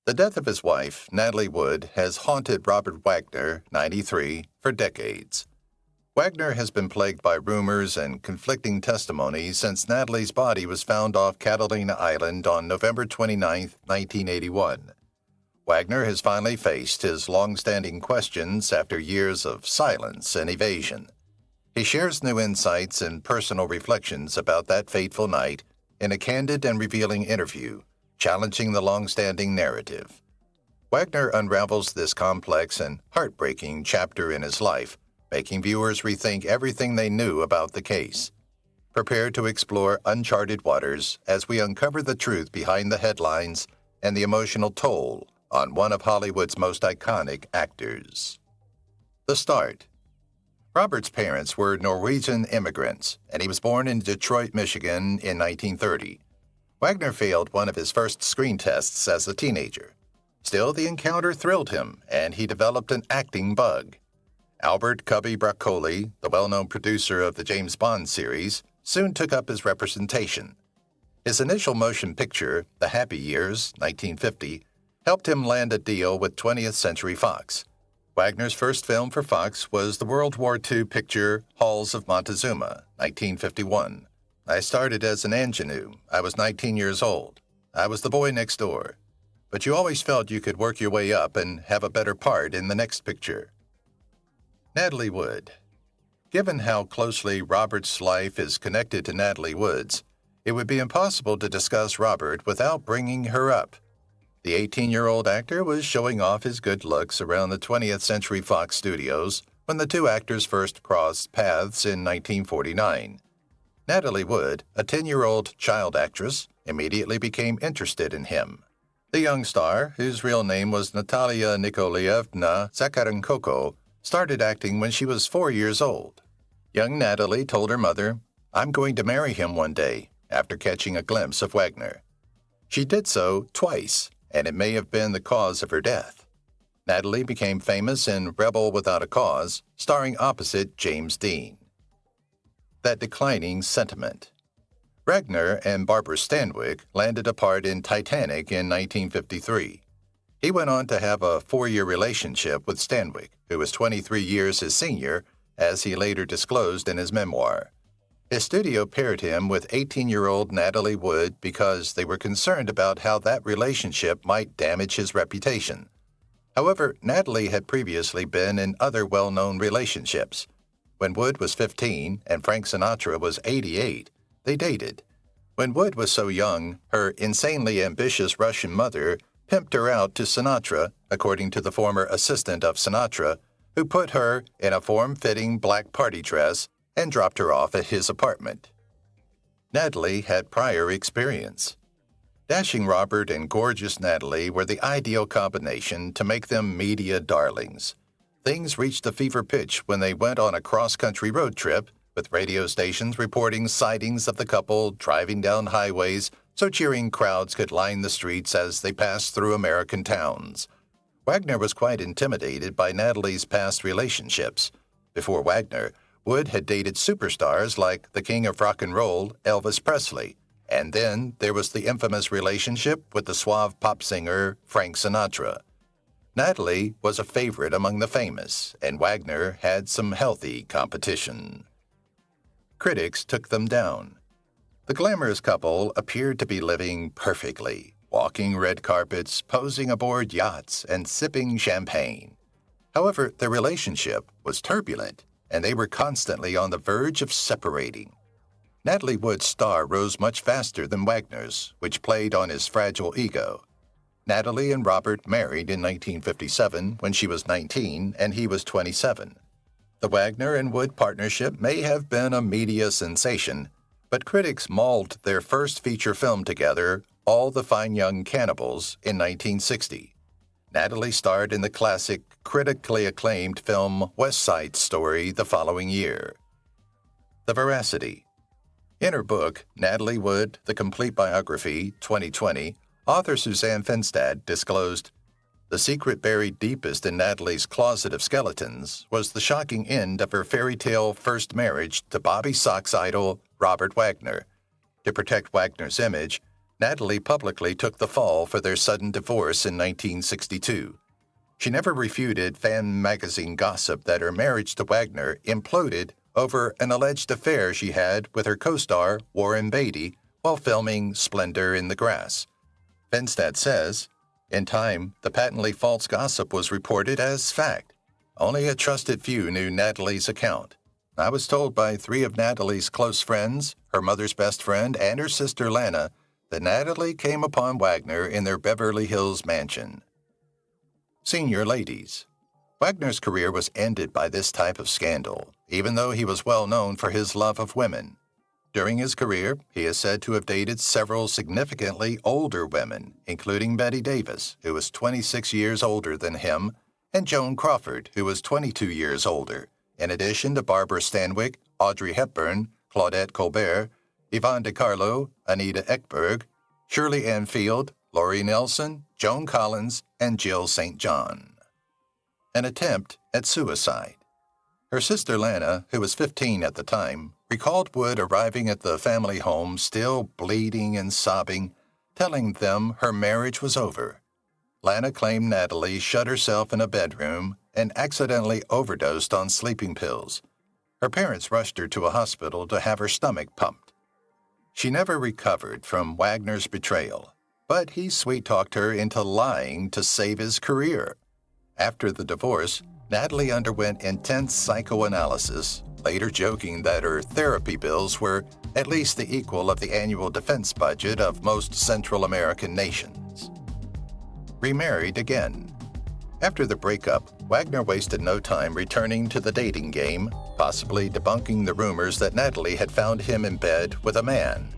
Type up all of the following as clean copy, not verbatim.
The death of his wife, Natalie Wood, has haunted Robert Wagner, 93, for decades. Wagner has been plagued by rumors and conflicting testimony since Natalie's body was found off Catalina Island on November 29, 1981. Wagner has finally faced his long-standing questions after years of silence and evasion. He shares new insights and personal reflections about that fateful night in a candid and revealing interview, challenging the long-standing narrative. Wagner unravels this complex and heartbreaking chapter in his life, making viewers rethink everything they knew about the case. Prepare to explore uncharted waters as we uncover the truth behind the headlines and the emotional toll on one of Hollywood's most iconic actors. The start. Robert's parents were Norwegian immigrants, and he was born in Detroit, Michigan in 1930. Wagner failed one of his first screen tests as a teenager. Still, the encounter thrilled him, and he developed an acting bug. Albert Cubby Broccoli, the well-known producer of the James Bond series, soon took up his representation. His initial motion picture, The Happy Years, 1950, helped him land a deal with 20th Century Fox. Wagner's first film for Fox was the World War II picture Halls of Montezuma, 1951. I started as an ingenue. I was 19 years old. I was the boy next door. But you always felt you could work your way up and have a better part in the next picture. Natalie Wood. Given how closely Robert's life is connected to Natalie Wood's, it would be impossible to discuss Robert without bringing her up. The 18-year-old actor was showing off his good looks around the 20th Century Fox studios when the two actors first crossed paths in 1949. Natalie Wood, a 10-year-old child actress, immediately became interested in him. The young star, whose real name was Natalia Nikolaevna Zakharenko, started acting when she was 4 years old. Young Natalie told her mother, "I'm going to marry him one day," after catching a glimpse of Wagner. She did so twice, and it may have been the cause of her death. Natalie became famous in Rebel Without a Cause, starring opposite James Dean. That declining sentiment. Wagner and Barbara Stanwyck landed a part in Titanic in 1953. He went on to have a 4-year relationship with Stanwyck, who was 23 years his senior, as he later disclosed in his memoir. His studio paired him with 18-year-old Natalie Wood because they were concerned about how that relationship might damage his reputation. However, Natalie had previously been in other well-known relationships. When Wood was 15 and Frank Sinatra was 88, they dated. When Wood was so young, her insanely ambitious Russian mother pimped her out to Sinatra, according to the former assistant of Sinatra, who put her in a form-fitting black party dress and dropped her off at his apartment. Natalie had prior experience. Dashing Robert and gorgeous Natalie were the ideal combination to make them media darlings. Things reached a fever pitch when they went on a cross-country road trip, with radio stations reporting sightings of the couple driving down highways so cheering crowds could line the streets as they passed through American towns. Wagner was quite intimidated by Natalie's past relationships. Before Wagner, Wood had dated superstars like the king of rock and roll, Elvis Presley, and then there was the infamous relationship with the suave pop singer Frank Sinatra. Natalie was a favorite among the famous, and Wagner had some healthy competition. Critics took them down. The glamorous couple appeared to be living perfectly, walking red carpets, posing aboard yachts, and sipping champagne. However, their relationship was turbulent, and they were constantly on the verge of separating. Natalie Wood's star rose much faster than Wagner's, which played on his fragile ego. Natalie and Robert married in 1957 when she was 19 and he was 27. The Wagner and Wood partnership may have been a media sensation, but critics mauled their first feature film together, All the Fine Young Cannibals, in 1960. Natalie starred in the classic, critically acclaimed film West Side Story the following year. The veracity. In her book, Natalie Wood, The Complete Biography, 2020, author Suzanne Finstad disclosed, "The secret buried deepest in Natalie's closet of skeletons was the shocking end of her fairy tale first marriage to Bobby Sox idol Robert Wagner. To protect Wagner's image, Natalie publicly took the fall for their sudden divorce in 1962. She never refuted fan magazine gossip that her marriage to Wagner imploded over an alleged affair she had with her co-star Warren Beatty while filming Splendor in the Grass. Finstad says, "In time, the patently false gossip was reported as fact. Only a trusted few knew Natalie's account. I was told by 3 of Natalie's close friends, her mother's best friend, and her sister Lana, that Natalie came upon Wagner in their Beverly Hills mansion." Senior ladies. Wagner's career was ended by this type of scandal, even though he was well known for his love of women. During his career, he is said to have dated several significantly older women, including Betty Davis, who was 26 years older than him, and Joan Crawford, who was 22 years older, in addition to Barbara Stanwyck, Audrey Hepburn, Claudette Colbert, Yvonne DiCarlo, Anita Ekberg, Shirley Ann Field, Laurie Nelson, Joan Collins, and Jill St. John. An attempt at suicide. Her sister Lana, who was 15 at the time, recalled Wood arriving at the family home still bleeding and sobbing, telling them her marriage was over. Lana claimed Natalie shut herself in a bedroom and accidentally overdosed on sleeping pills. Her parents rushed her to a hospital to have her stomach pumped. She never recovered from Wagner's betrayal, but he sweet-talked her into lying to save his career. After the divorce, Natalie underwent intense psychoanalysis, later joking that her therapy bills were at least the equal of the annual defense budget of most Central American nations. Remarried again. After the breakup, Wagner wasted no time returning to the dating game, possibly debunking the rumors that Natalie had found him in bed with a man.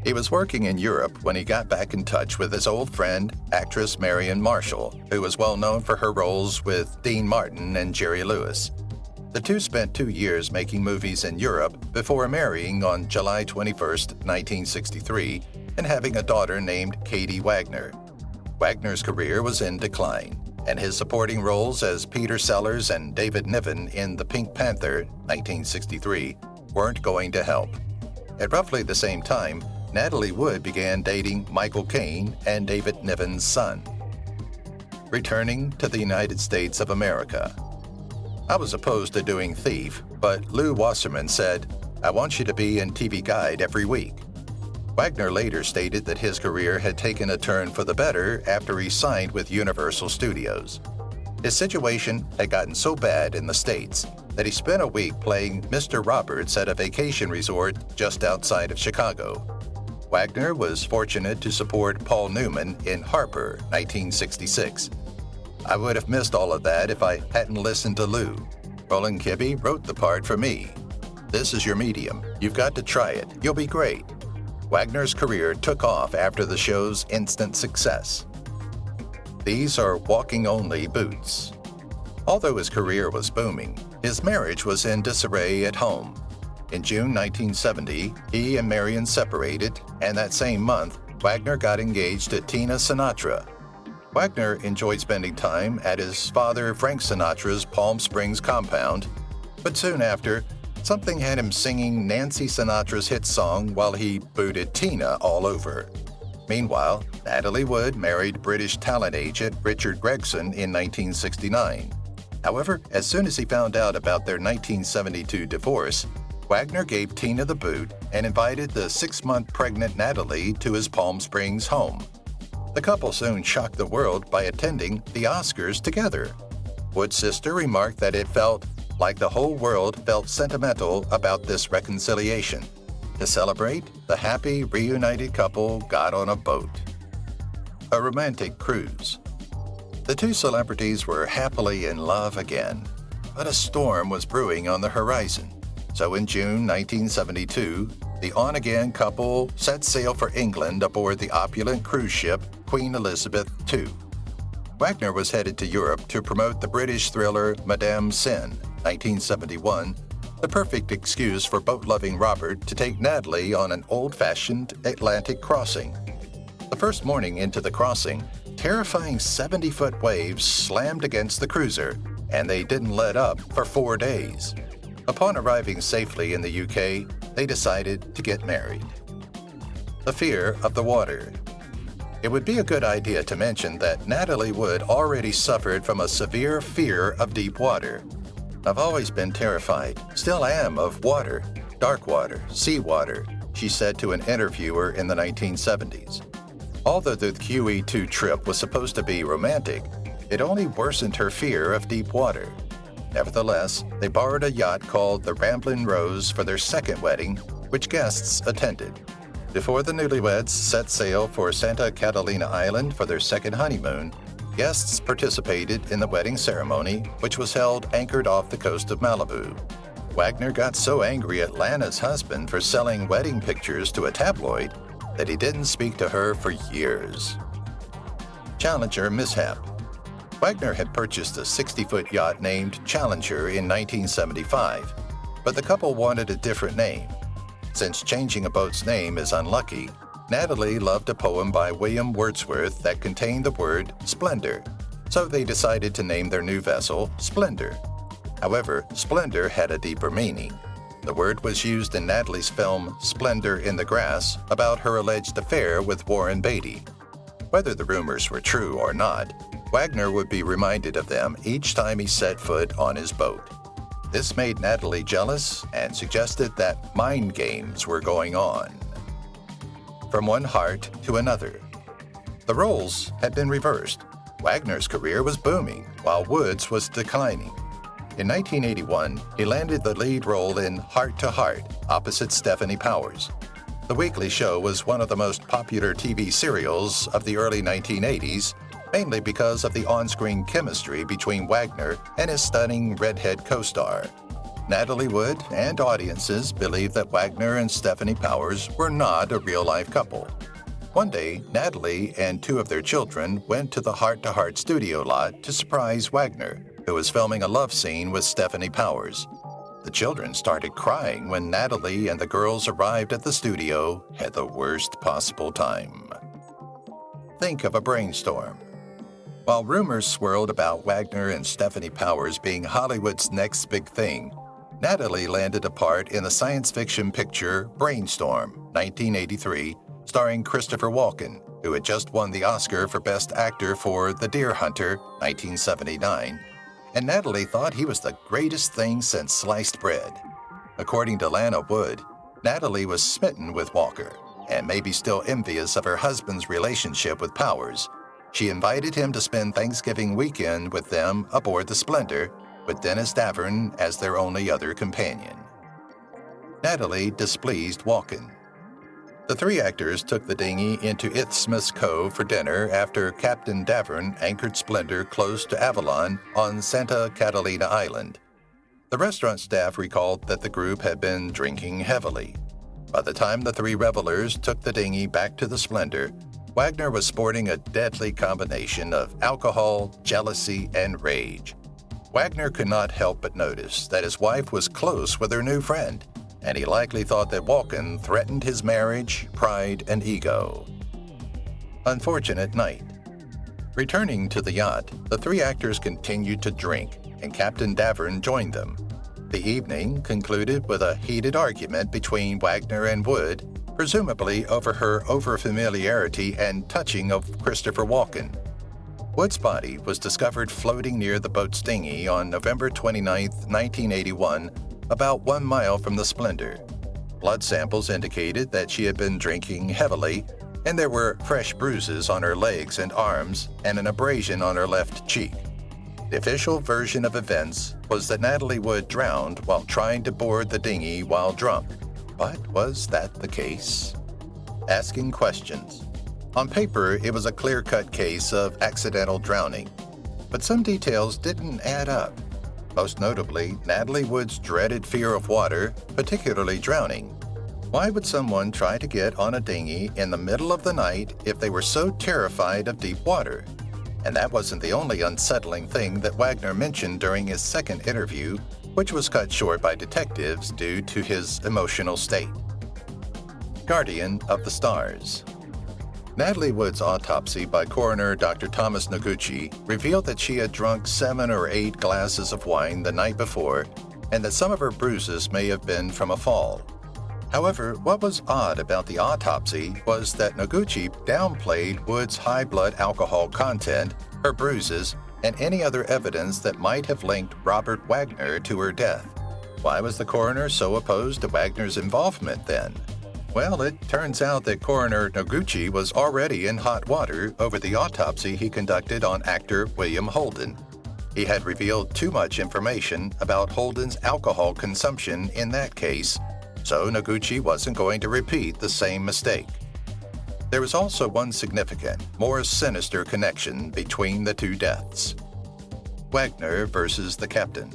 He was working in Europe when he got back in touch with his old friend, actress Marion Marshall, who was well known for her roles with Dean Martin and Jerry Lewis. The two spent 2 years making movies in Europe before marrying on July 21, 1963, and having a daughter named Katie Wagner. Wagner's career was in decline, and his supporting roles as Peter Sellers and David Niven in The Pink Panther, 1963, weren't going to help. At roughly the same time, Natalie Wood began dating Michael Caine and David Niven's son. Returning to the United States of America. I was opposed to doing Thief, but Lou Wasserman said, "I want you to be in TV Guide every week." Wagner later stated that his career had taken a turn for the better after he signed with Universal Studios. His situation had gotten so bad in the States that he spent a week playing Mr. Roberts at a vacation resort just outside of Chicago. Wagner was fortunate to support Paul Newman in Harper, 1966. I would have missed all of that if I hadn't listened to Lou. Roland Kibbe wrote the part for me. This is your medium. You've got to try it. You'll be great. Wagner's career took off after the show's instant success. These are walking-only boots. Although his career was booming, his marriage was in disarray at home. In June 1970, he and Marion separated, and that same month, Wagner got engaged to Tina Sinatra. Wagner enjoyed spending time at his father Frank Sinatra's Palm Springs compound, but soon after, something had him singing Nancy Sinatra's hit song while he booted Tina all over. Meanwhile, Natalie Wood married British talent agent Richard Gregson in 1969. However, as soon as he found out about their 1972 divorce, Wagner gave Tina the boot and invited the 6-month pregnant Natalie to his Palm Springs home. The couple soon shocked the world by attending the Oscars together. Wood's sister remarked that it felt like the whole world felt sentimental about this reconciliation. To celebrate, the happy reunited couple got on a boat. A romantic cruise. The two celebrities were happily in love again, but a storm was brewing on the horizon. So in June 1972, the on-again couple set sail for England aboard the opulent cruise ship Queen Elizabeth II. Wagner was headed to Europe to promote the British thriller Madame Sin, 1971, the perfect excuse for boat-loving Robert to take Natalie on an old-fashioned Atlantic crossing. The first morning into the crossing, terrifying 70-foot waves slammed against the cruiser, and they didn't let up for 4 days. Upon arriving safely in the UK, they decided to get married. The fear of the water. It would be a good idea to mention that Natalie Wood already suffered from a severe fear of deep water. "I've always been terrified, still am, of water, dark water, seawater," she said to an interviewer in the 1970s. Although the QE2 trip was supposed to be romantic, it only worsened her fear of deep water. Nevertheless, they borrowed a yacht called the Ramblin' Rose for their second wedding, which guests attended. Before the newlyweds set sail for Santa Catalina Island for their second honeymoon, guests participated in the wedding ceremony, which was held anchored off the coast of Malibu. Wagner got so angry at Lana's husband for selling wedding pictures to a tabloid that he didn't speak to her for years. Challenger mishap. Wagner had purchased a 60-foot yacht named Challenger in 1975, but the couple wanted a different name. Since changing a boat's name is unlucky, Natalie loved a poem by William Wordsworth that contained the word splendor, so they decided to name their new vessel Splendor. However, splendor had a deeper meaning. The word was used in Natalie's film Splendor in the Grass about her alleged affair with Warren Beatty. Whether the rumors were true or not, Wagner would be reminded of them each time he set foot on his boat. This made Natalie jealous and suggested that mind games were going on. From one heart to another. The roles had been reversed. Wagner's career was booming, while Wood's was declining. In 1981, he landed the lead role in Heart to Heart, opposite Stephanie Powers. The weekly show was one of the most popular TV serials of the early 1980s, mainly because of the on-screen chemistry between Wagner and his stunning redhead co-star. Natalie Wood and audiences believed that Wagner and Stephanie Powers were not a real-life couple. One day, Natalie and two of their children went to the Heart to Heart studio lot to surprise Wagner, who was filming a love scene with Stephanie Powers. The children started crying when Natalie and the girls arrived at the studio at the worst possible time. Think of a brainstorm. While rumors swirled about Wagner and Stephanie Powers being Hollywood's next big thing, Natalie landed a part in the science fiction picture Brainstorm, 1983, starring Christopher Walken, who had just won the Oscar for Best Actor for The Deer Hunter, 1979, and Natalie thought he was the greatest thing since sliced bread. According to Lana Wood, Natalie was smitten with Walker, and maybe still envious of her husband's relationship with Powers. She invited him to spend Thanksgiving weekend with them aboard the Splendor, with Dennis Davern as their only other companion. Natalie displeased Walken. The three actors took the dinghy into Isthmus Cove for dinner after Captain Davern anchored Splendor close to Avalon on Santa Catalina Island. The restaurant staff recalled that the group had been drinking heavily. By the time the three revelers took the dinghy back to the Splendor, Wagner was sporting a deadly combination of alcohol, jealousy, and rage. Wagner could not help but notice that his wife was close with her new friend, and he likely thought that Walken threatened his marriage, pride, and ego. Unfortunate night. Returning to the yacht, the three actors continued to drink, and Captain Davern joined them. The evening concluded with a heated argument between Wagner and Wood, presumably over her overfamiliarity and touching of Christopher Walken. Wood's body was discovered floating near the boat's dinghy on November 29, 1981, about 1 mile from the Splendor. Blood samples indicated that she had been drinking heavily, and there were fresh bruises on her legs and arms and an abrasion on her left cheek. The official version of events was that Natalie Wood drowned while trying to board the dinghy while drunk. But was that the case? Asking questions. On paper, it was a clear-cut case of accidental drowning, but some details didn't add up. Most notably, Natalie Wood's dreaded fear of water, particularly drowning. Why would someone try to get on a dinghy in the middle of the night if they were so terrified of deep water? And that wasn't the only unsettling thing that Wagner mentioned during his second interview, which was cut short by detectives due to his emotional state. Guardian of the Stars. Natalie Wood's autopsy by coroner Dr. Thomas Noguchi revealed that she had drunk 7 or 8 glasses of wine the night before and that some of her bruises may have been from a fall. However, what was odd about the autopsy was that Noguchi downplayed Wood's high blood alcohol content, her bruises, and any other evidence that might have linked Robert Wagner to her death. Why was the coroner so opposed to Wagner's involvement then? Well, it turns out that Coroner Noguchi was already in hot water over the autopsy he conducted on actor William Holden. He had revealed too much information about Holden's alcohol consumption in that case, so Noguchi wasn't going to repeat the same mistake. There was also one significant, more sinister connection between the two deaths. Wagner versus the captain.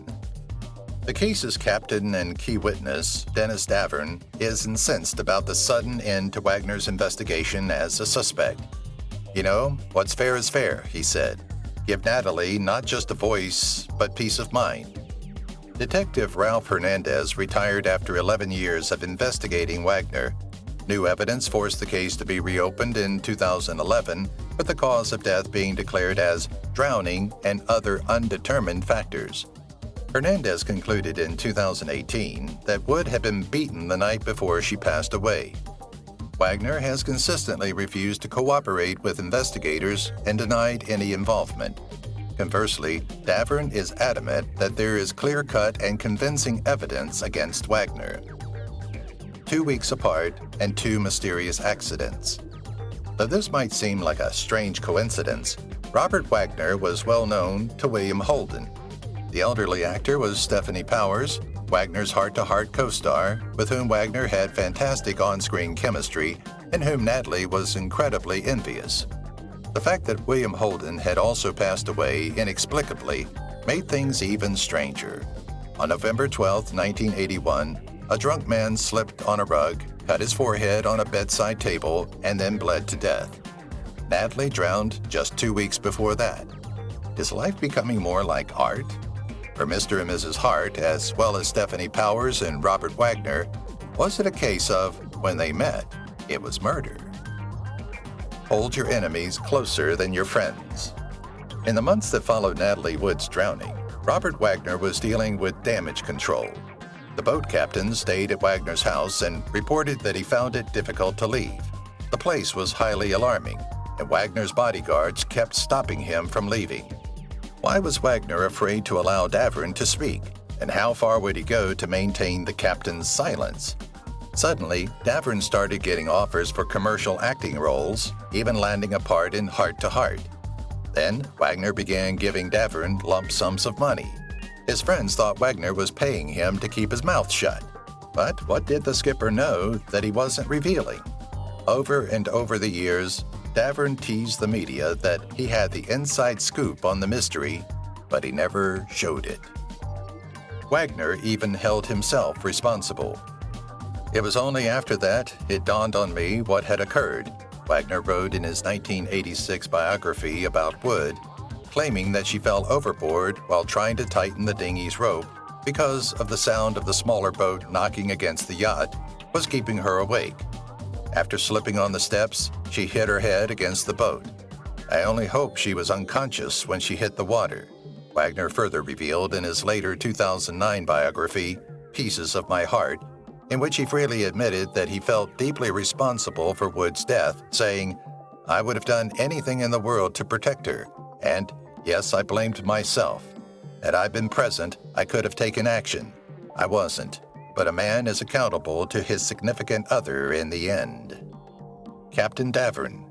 The case's captain and key witness, Dennis Davern, is incensed about the sudden end to Wagner's investigation as a suspect. "You know, what's fair is fair," he said. "Give Natalie not just a voice, but peace of mind." Detective Ralph Hernandez retired after 11 years of investigating Wagner. New evidence forced the case to be reopened in 2011, with the cause of death being declared as drowning and other undetermined factors. Hernandez concluded in 2018 that Wood had been beaten the night before she passed away. Wagner has consistently refused to cooperate with investigators and denied any involvement. Conversely, Davern is adamant that there is clear-cut and convincing evidence against Wagner. 2 weeks apart and two mysterious accidents. Though this might seem like a strange coincidence, Robert Wagner was well known to William Holden. The elderly actor was Stephanie Powers, Wagner's heart-to-heart co-star, with whom Wagner had fantastic on-screen chemistry and whom Natalie was incredibly envious. The fact that William Holden had also passed away inexplicably made things even stranger. On November 12, 1981, a drunk man slipped on a rug, cut his forehead on a bedside table, and then bled to death. Natalie drowned just 2 weeks before that. Is life becoming more like art? For Mr. and Mrs. Hart, as well as Stephanie Powers and Robert Wagner, was it a case of, when they met, it was murder? Hold your enemies closer than your friends. In the months that followed Natalie Wood's drowning, Robert Wagner was dealing with damage control. The boat captain stayed at Wagner's house and reported that he found it difficult to leave. The place was highly alarming, and Wagner's bodyguards kept stopping him from leaving. Why was Wagner afraid to allow Davern to speak, and how far would he go to maintain the captain's silence? Suddenly, Davern started getting offers for commercial acting roles, even landing a part in Heart to Heart. Then, Wagner began giving Davern lump sums of money. His friends thought Wagner was paying him to keep his mouth shut. But what did the skipper know that he wasn't revealing? Over and over the years, Davern teased the media that he had the inside scoop on the mystery, but he never showed it. Wagner even held himself responsible. "It was only after that it dawned on me what had occurred," Wagner wrote in his 1986 biography about Wood, claiming that she fell overboard while trying to tighten the dinghy's rope because of the sound of the smaller boat knocking against the yacht was keeping her awake. After slipping on the steps, she hit her head against the boat. "I only hope she was unconscious when she hit the water," Wagner further revealed in his later 2009 biography, Pieces of My Heart, in which he freely admitted that he felt deeply responsible for Wood's death, saying, "I would have done anything in the world to protect her, and, yes, I blamed myself. Had I been present, I could have taken action. I wasn't, but a man is accountable to his significant other in the end." Captain Davern.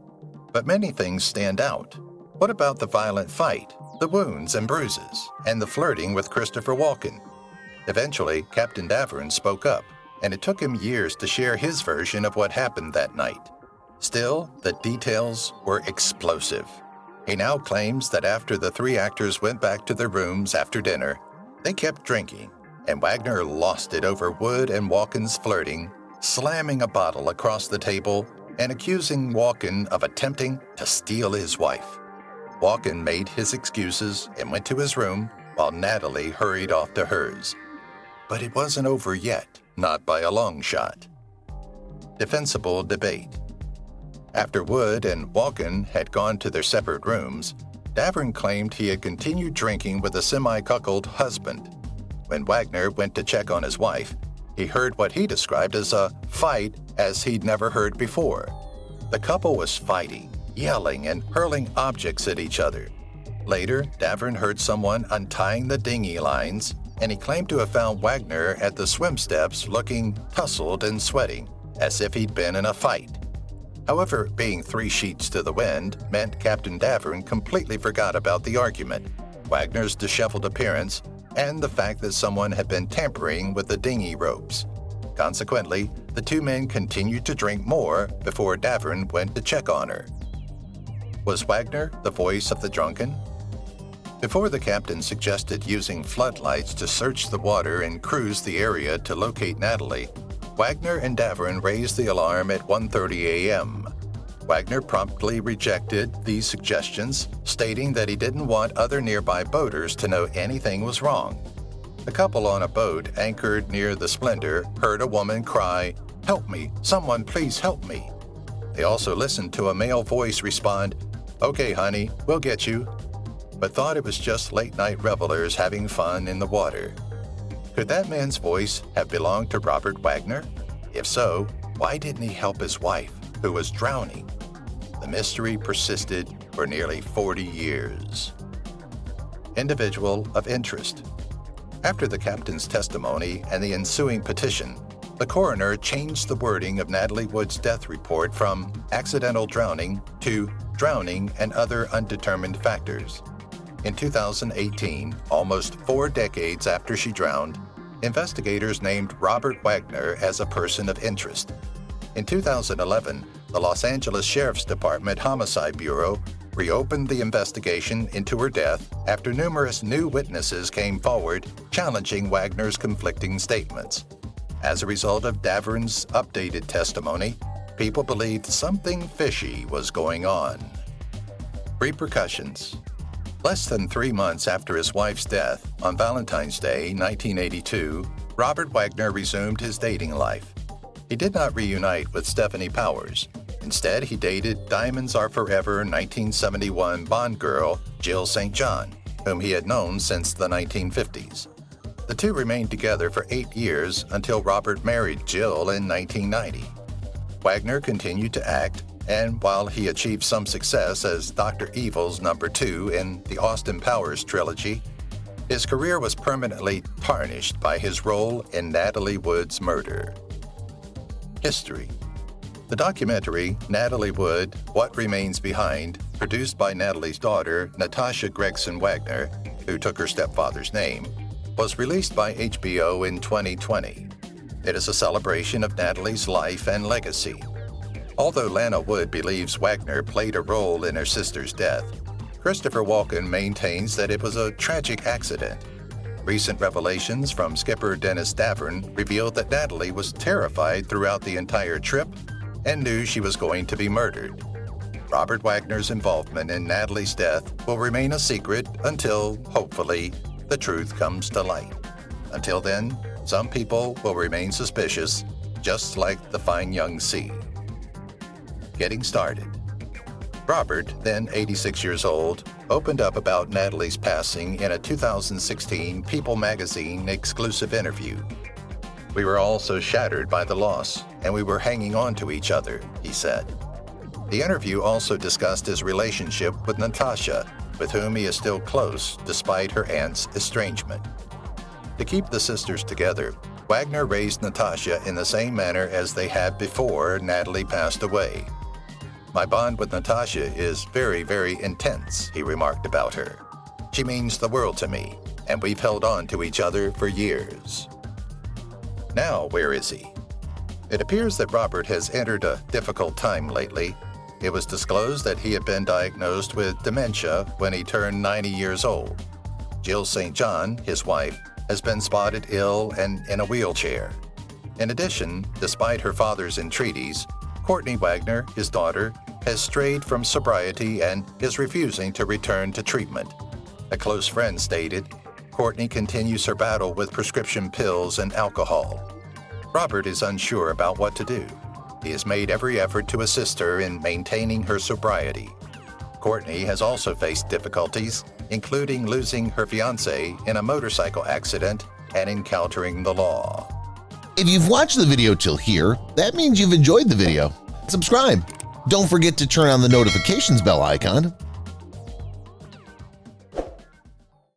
But many things stand out. What about the violent fight, the wounds and bruises, and the flirting with Christopher Walken? Eventually, Captain Davern spoke up, and it took him years to share his version of what happened that night. Still, the details were explosive. He now claims that after the three actors went back to their rooms after dinner, they kept drinking, and Wagner lost it over Wood and Walken's flirting, slamming a bottle across the table and accusing Walken of attempting to steal his wife. Walken made his excuses and went to his room, while Natalie hurried off to hers. But it wasn't over yet. Not by a long shot. Defensible debate. After Wood and Walken had gone to their separate rooms, Davern claimed he had continued drinking with a semi-cuckold husband. When Wagner went to check on his wife, He heard what he described as a fight as he'd never heard before. The couple was fighting, yelling, and hurling objects at each other. Later, Davern heard someone untying the dinghy lines, and he claimed to have found Wagner at the swim steps looking tousled and sweating, as if he'd been in a fight. However, being 3 sheets to the wind meant Captain Davern completely forgot about the argument, Wagner's disheveled appearance, and the fact that someone had been tampering with the dinghy ropes. Consequently, the 2 men continued to drink more before Davern went to check on her. Was Wagner the voice of the drunken? Before the captain suggested using floodlights to search the water and cruise the area to locate Natalie, Wagner and Davern raised the alarm at 1:30 a.m. Wagner promptly rejected these suggestions, stating that he didn't want other nearby boaters to know anything was wrong. The couple on a boat anchored near the Splendor heard a woman cry, "Help me! Someone please help me!" They also listened to a male voice respond, "Okay, honey, we'll get you," but thought it was just late-night revelers having fun in the water. Could that man's voice have belonged to Robert Wagner? If so, why didn't he help his wife, who was drowning? The mystery persisted for nearly 40 years. Individual of interest. After the captain's testimony and the ensuing petition, the coroner changed the wording of Natalie Wood's death report from accidental drowning to drowning and other undetermined factors. In 2018, almost 4 decades after she drowned, investigators named Robert Wagner as a person of interest. In 2011, the Los Angeles Sheriff's Department Homicide Bureau reopened the investigation into her death after numerous new witnesses came forward challenging Wagner's conflicting statements. As a result of Davern's updated testimony, people believed something fishy was going on. Repercussions. Less than 3 months after his wife's death, on Valentine's Day, 1982, Robert Wagner resumed his dating life. He did not reunite with Stephanie Powers. Instead, he dated Diamonds Are Forever 1971 Bond girl Jill St. John, whom he had known since the 1950s. The two remained together for 8 years until Robert married Jill in 1990. Wagner continued to act, and while he achieved some success as Dr. Evil's number 2 in the Austin Powers trilogy, his career was permanently tarnished by his role in Natalie Wood's murder. History. The documentary Natalie Wood, What Remains Behind, produced by Natalie's daughter, Natasha Gregson Wagner, who took her stepfather's name, was released by HBO in 2020. It is a celebration of Natalie's life and legacy. Although Lana Wood believes Wagner played a role in her sister's death, Christopher Walken maintains that it was a tragic accident. Recent revelations from skipper Dennis Davern revealed that Natalie was terrified throughout the entire trip and knew she was going to be murdered. Robert Wagner's involvement in Natalie's death will remain a secret until, hopefully, the truth comes to light. Until then, some people will remain suspicious, just like the fine young sea. Getting started. Robert, then 86 years old, opened up about Natalie's passing in a 2016 People magazine exclusive interview. "We were all so shattered by the loss, and we were hanging on to each other," he said. The interview also discussed his relationship with Natasha, with whom he is still close despite her aunt's estrangement. To keep the sisters together, Wagner raised Natasha in the same manner as they had before Natalie passed away. "My bond with Natasha is very, very intense," he remarked about her. "She means the world to me, and we've held on to each other for years." Now, where is he? It appears that Robert has entered a difficult time lately. It was disclosed that he had been diagnosed with dementia when he turned 90 years old. Jill St. John, his wife, has been spotted ill and in a wheelchair. In addition, despite her father's entreaties, Courtney Wagner, his daughter, has strayed from sobriety and is refusing to return to treatment. A close friend stated, "Courtney continues her battle with prescription pills and alcohol." Robert is unsure about what to do. He has made every effort to assist her in maintaining her sobriety. Courtney has also faced difficulties, including losing her fiancé in a motorcycle accident and encountering the law. If you've watched the video till here, that means you've enjoyed the video. Subscribe. Don't forget to turn on the notifications bell icon